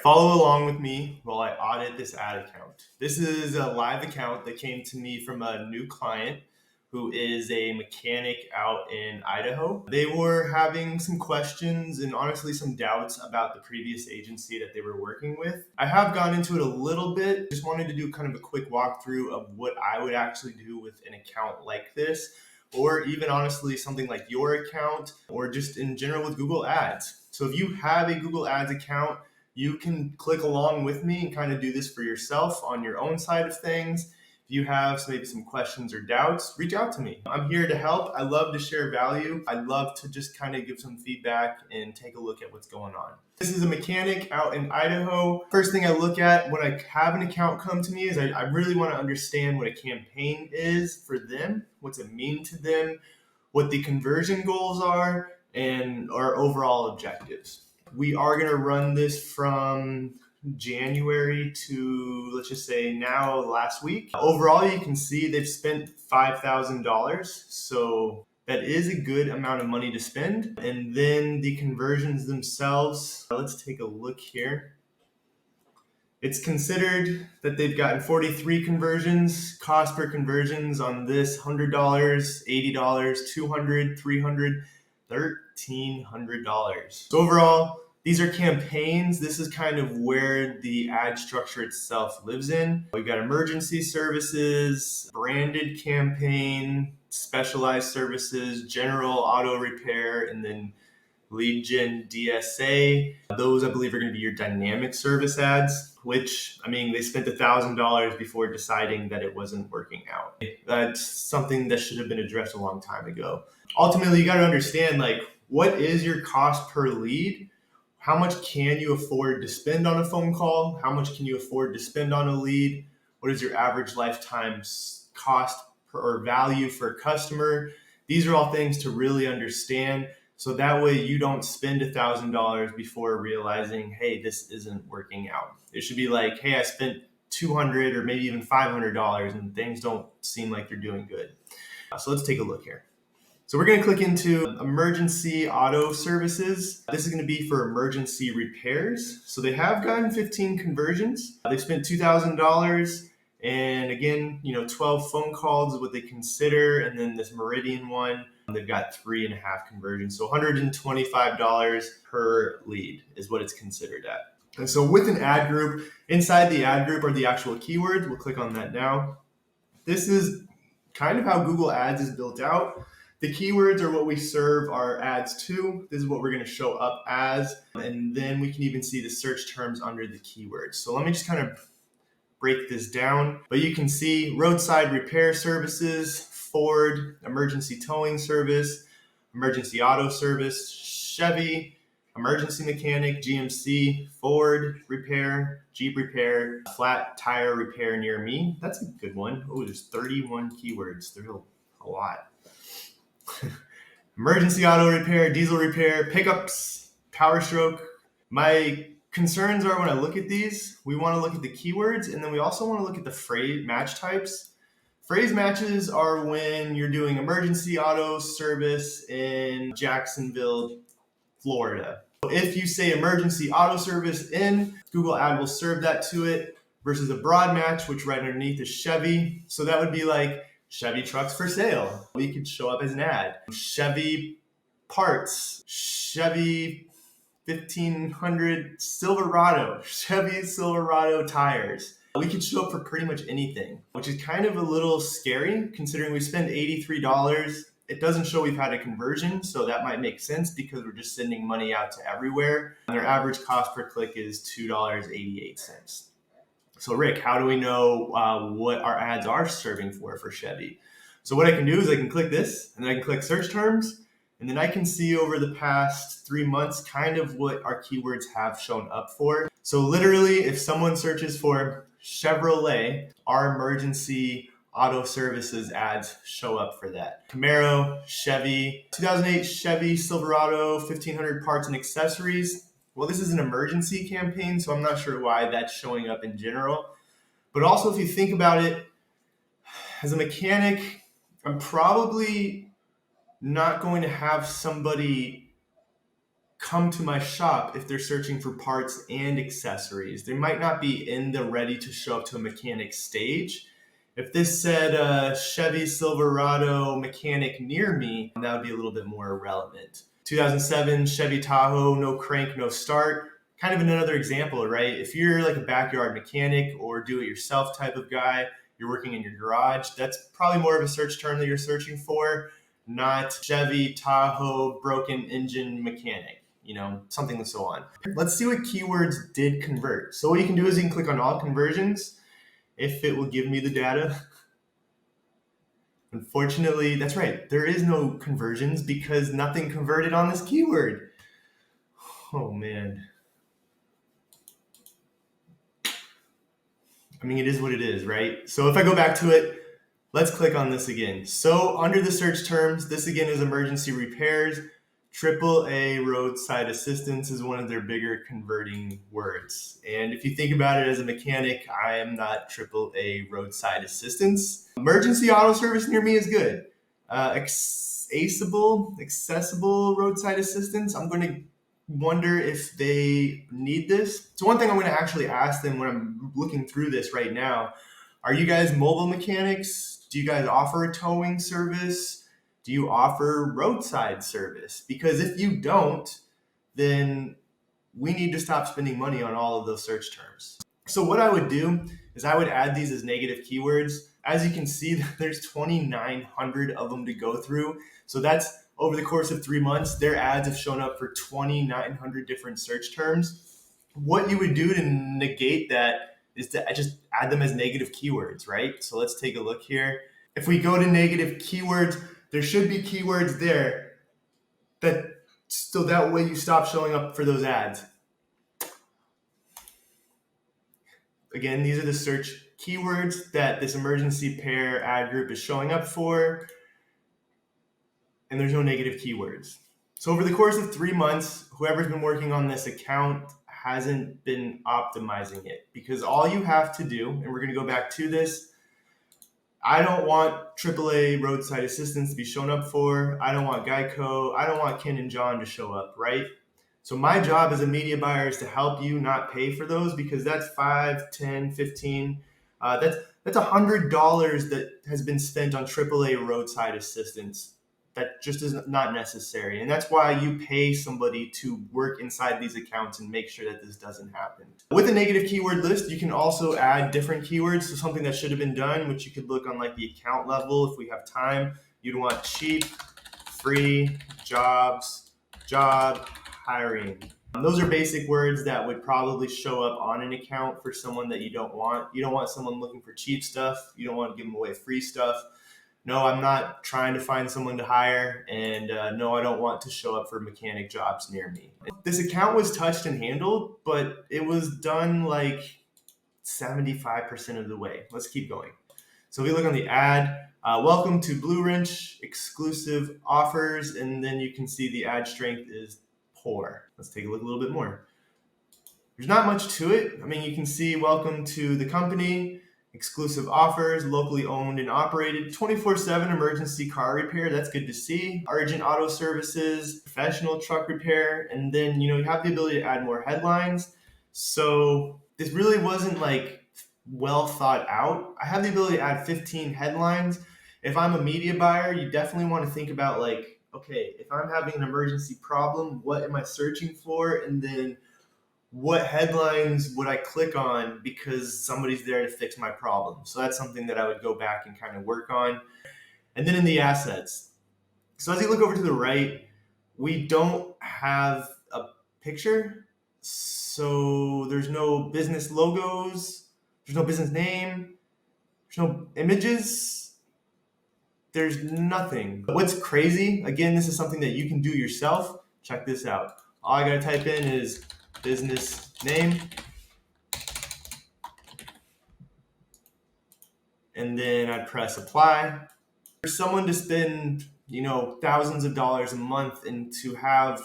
Follow along with me while I audit this ad account. This is a live account that came to me from a new client who is a mechanic out in Idaho. They were having some questions and honestly some doubts about the previous agency that they were working with. I have gone into it a little bit, just wanted to do kind of a quick walkthrough of what I would actually do with an account like this, or even honestly something like your account, or just in general with Google Ads. So if you have a Google Ads account, you can click along with me and kind of do this for yourself on your own side of things. If you have maybe some questions or doubts, reach out to me. I'm here to help. I love to share value. I love to just kind of give some feedback and take a look at what's going on. This is a mechanic out in Idaho. First thing I look at when I have an account come to me is I really want to understand what a campaign is for them, what's it mean to them, what the conversion goals are, and our overall objectives. We are going to run this from January to, let's just say now, last week. Overall, you can see they've spent $5,000. So that is a good amount of money to spend. And then the conversions themselves, let's take a look here. It's considered that they've gotten 43 conversions. Cost per conversions on this $100, $80, $200, $300, $1,300. So overall, these are campaigns. This is kind of where the ad structure itself lives in. We've got emergency services, branded campaign, specialized services, general auto repair, and then lead gen DSA. Those, I believe, are going to be your dynamic service ads, which, I mean, they spent $1,000 before deciding that it wasn't working out. That's something that should have been addressed a long time ago. Ultimately, you got to understand, like, what is your cost per lead? How much can you afford to spend on a phone call? How much can you afford to spend on a lead? What is your average lifetime cost or value for a customer? These are all things to really understand. So that way you don't spend $1,000 before realizing, hey, this isn't working out. It should be like, hey, I spent $200 or maybe even $500 and things don't seem like they're doing good. So let's take a look here. So we're going to click into emergency auto services. This is going to be for emergency repairs. So they have gotten 15 conversions. They spent $2,000. And again, 12 phone calls is what they consider. And then this Meridian one, they've got 3.5 conversions. So $125 per lead is what it's considered at. And so with an ad group, inside the ad group are the actual keywords. We'll click on that now. This is kind of how Google Ads is built out. The keywords are what we serve our ads to. This is what we're going to show up as. And then we can even see the search terms under the keywords. So let me just kind of break this down. But you can see roadside repair services, Ford, emergency towing service, emergency auto service, Chevy, emergency mechanic, GMC, Ford repair, Jeep repair, flat tire repair near me. That's a good one. Oh, there's 31 keywords. There's a lot. Emergency auto repair, diesel repair, pickups, power stroke. My concerns are when I look at these, we want to look at the keywords, and then we also want to look at the phrase match types. Phrase matches are when you're doing emergency auto service in Jacksonville, Florida. If you say emergency auto service in, Google Ad will serve that to it, versus a broad match, which right underneath is Chevy. So that would be like Chevy trucks for sale. We could show up as an ad. Chevy parts, Chevy 1500 Silverado, Chevy Silverado tires. We could show up for pretty much anything, which is kind of a little scary considering we spend $83. It doesn't show we've had a conversion, so that might make sense because we're just sending money out to everywhere. And their average cost per click is $2.88. So Rick, how do we know what our ads are serving for Chevy? So what I can do is I can click this and then I can click search terms, and then I can see over the past 3 months kind of what our keywords have shown up for. So literally, if someone searches for Chevrolet, our emergency auto services ads show up for that. Camaro, Chevy, 2008 Chevy Silverado, 1500 parts and accessories. Well, this is an emergency campaign, so I'm not sure why that's showing up in general. But also, if you think about it, as a mechanic, I'm probably not going to have somebody come to my shop if they're searching for parts and accessories. They might not be in the ready to show up to a mechanic stage. If this said Chevy Silverado mechanic near me, that would be a little bit more relevant. 2007 Chevy Tahoe, no crank, no start. Kind of another example, right? If you're like a backyard mechanic or do-it-yourself type of guy, you're working in your garage, that's probably more of a search term that you're searching for, not Chevy Tahoe broken engine mechanic, something and so on. Let's see what keywords did convert. So what you can do is you can click on all conversions if it will give me the data. Unfortunately, that's right. There is no conversions because nothing converted on this keyword. Oh man. I mean, it is what it is, right? So if I go back to it, let's click on this again. So under the search terms, this again is emergency repairs. AAA roadside assistance is one of their bigger converting words. And if you think about it as a mechanic, I am not AAA roadside assistance. Emergency auto service near me is good. Accessible roadside assistance, I'm going to wonder if they need this. So one thing I'm going to actually ask them when I'm looking through this right now, are you guys mobile mechanics? Do you guys offer a towing service? Do you offer roadside service? Because if you don't, then we need to stop spending money on all of those search terms. So what I would do is I would add these as negative keywords. As you can see, there's 2,900 of them to go through. So that's over the course of 3 months, their ads have shown up for 2,900 different search terms. What you would do to negate that is to just add them as negative keywords, right? So let's take a look here. If we go to negative keywords, there should be keywords there so that way you stop showing up for those ads. Again, these are the search keywords that this emergency pair ad group is showing up for, and there's no negative keywords. So over the course of 3 months, whoever's been working on this account hasn't been optimizing it, because all you have to do, and we're going to go back to this, I don't want AAA roadside assistance to be shown up for. I don't want Geico. I don't want Ken and John to show up, right? So my job as a media buyer is to help you not pay for those, because that's $5, $10, $15. That's $100 that has been spent on AAA roadside assistance. That just is not necessary. And that's why you pay somebody to work inside these accounts and make sure that this doesn't happen. With a negative keyword list, you can also add different keywords. So something that should have been done, which you could look on like the account level if we have time. You'd want cheap, free, jobs, job, hiring. Those are basic words that would probably show up on an account for someone that you don't want. You don't want someone looking for cheap stuff. You don't want to give them away free stuff. No, I'm not trying to find someone to hire, and no, I don't want to show up for mechanic jobs near me. This account was touched and handled, but it was done like 75% of the way. Let's keep going. So we look on the ad, welcome to Blue Wrench, exclusive offers, and then you can see the ad strength is poor. Let's take a look a little bit more. There's not much to it. I mean, you can see welcome to the company, exclusive offers, locally owned and operated, 24/7 emergency car repair. That's good to see. Urgent auto services, professional truck repair, and then you have the ability to add more headlines. So this really wasn't like well thought out. I have the ability to add 15 headlines. If I'm a media buyer, you definitely want to think about like, okay, if I'm having an emergency problem, what am I searching for? And then what headlines would I click on because somebody's there to fix my problem? So that's something that I would go back and kind of work on. And then in the assets. So as you look over to the right, we don't have a picture. So there's no business logos. There's no business name. There's no images. There's nothing. What's crazy, again, this is something that you can do yourself. Check this out. All I gotta type in is business name, and then I press apply. For someone to spend, thousands of dollars a month and to have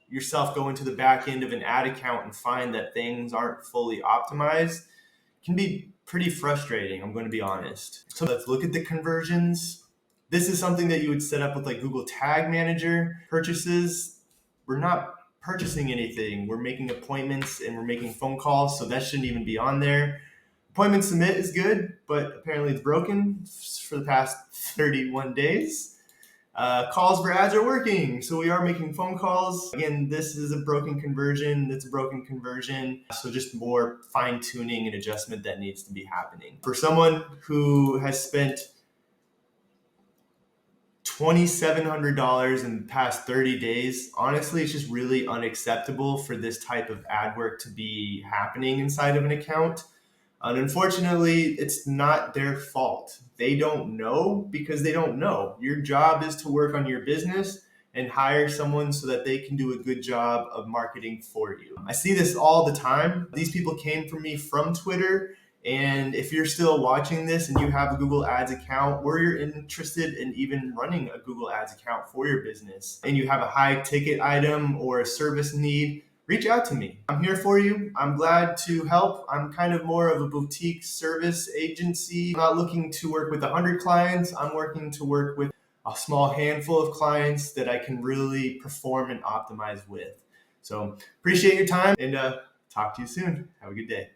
yourself go into the back end of an ad account and find that things aren't fully optimized can be pretty frustrating, I'm going to be honest. So let's look at the conversions. This is something that you would set up with like Google Tag Manager. Purchases, we're not purchasing anything. We're making appointments and we're making phone calls, so that shouldn't even be on there. Appointment submit is good, but apparently it's broken for the past 31 days. Calls for ads are working, so we are making phone calls. Again, this is a broken conversion. That's a broken conversion. So just more fine tuning and adjustment that needs to be happening. For someone who has spent $2,700 in the past 30 days, honestly, it's just really unacceptable for this type of ad work to be happening inside of an account. And unfortunately, it's not their fault. They don't know because they don't know. Your job is to work on your business and hire someone so that they can do a good job of marketing for you. I see this all the time. These people came from me from Twitter. And if you're still watching this and you have a Google Ads account, or you're interested in even running a Google Ads account for your business, and you have a high ticket item or a service need, reach out to me. I'm here for you. I'm glad to help. I'm kind of more of a boutique service agency. I'm not looking to work with 100 clients. I'm working to work with a small handful of clients that I can really perform and optimize with. So appreciate your time, and talk to you soon. Have a good day.